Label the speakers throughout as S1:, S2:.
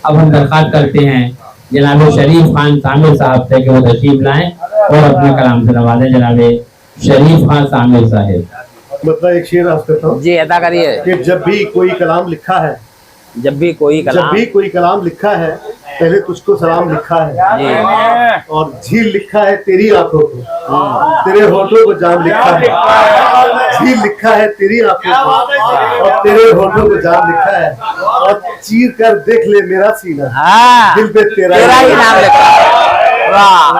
S1: अब हम दरख्वास्त करते हैं जनाब शरीफ खान सामिर साहब से कि वो तशरीफ लाएं और अपने कलाम से नवाजें। जनाब शरीफ खान सामिर साहब।
S2: मतलब एक शेर अर्ज करता हूँ
S3: जी, अदा करिए।
S2: कि जब भी कोई कलाम लिखा है,
S3: जब भी कोई
S2: कलाम लिखा है, पहले तुझको सलाम लिखा है
S3: जी।
S2: और झील लिखा है तेरी आंखों को, तेरे होठों को जाम लिखा है। झील लिखा है तेरी आंखों को और तेरे होठों को जाम लिखा है। और चीर कर देख ले मेरा सीना,
S3: हाँ,
S2: दिल पे तेरा
S3: ही नाम लिखा है। वाह,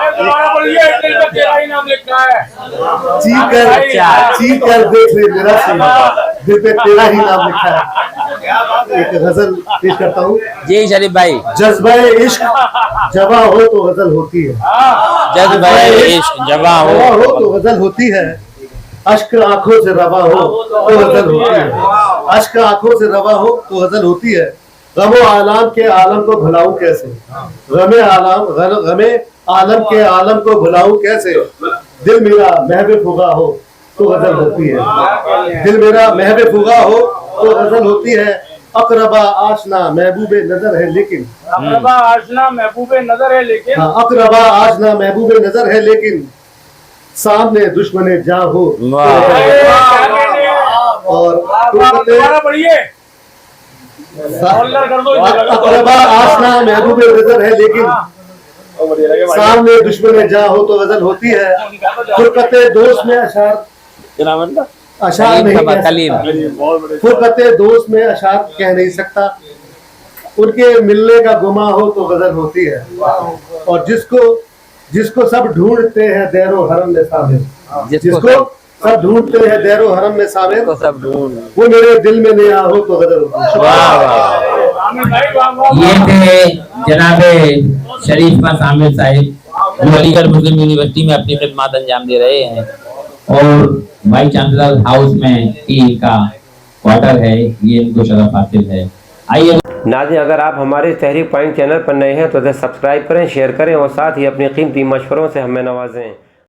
S4: तेरा ही नाम लिखा है।
S2: चीर कर देख ले मेरा सीना, दिल पे तेरा ही नाम लिखा है। एक गजल पेश करता हूँ।
S3: जी शरीफ भाई।
S2: जज्बाए इश्क जवा हो तो गजल होती है,
S3: जज्बाए इश्क जवा हो
S2: तो गजल होती है। अश्क आंखों से रवा हो तो गजल होती है, अश्क आंखों से रवा हो तो गजल होती है। गमो आलम के आलम को भुलाऊं कैसे, गमे आलम के आलम को भुलाऊं कैसे। दिल मेरा महबे फुगा हो तो गजल होती है, दिल मेरा महबे फुगा हो तो गजल होती है। अकरबा आशना महबूबे नजर है लेकिन,
S4: अकरबा आशना महबूबे नजर है लेकिन,
S2: अकरबा आशना महबूबे नजर है लेकिन, सामने दुश्मने जा हो। और अकरबा आशना महबूबे नजर है लेकिन, सामने दुश्मने जा हो तो गजल होती है। फुरकते दोस्त में अशार नहीं कह सकता, फुरकते दोस्त में अशार कह नहीं सकता। उनके मिलने का गुमा हो तो गजल होती है। और जिसको सब ढूंढते हैं दैरो हरम में शामिल, जिसको सब ढूंढते हैं दैरो हरम में शामिल, वो मेरे दिल में नहीं हो तो गजल होती है।
S1: ये थे जनाब शरीफ खान सामिर साहिब, जो अलीगढ़ मुस्लिम यूनिवर्सिटी में अपनी खिदमत अंजाम दे रहे हैं और वाइस चांसलर हाउस में इनका क्वार्टर है, ये इनको शरफ हासिल है। आइए
S5: नाज़रीन, अगर आप हमारे तहरीक पॉइंट चैनल पर नए हैं तो इसे सब्सक्राइब करें, शेयर करें और साथ ही अपनी कीमती मशवरों से हमें नवाजें।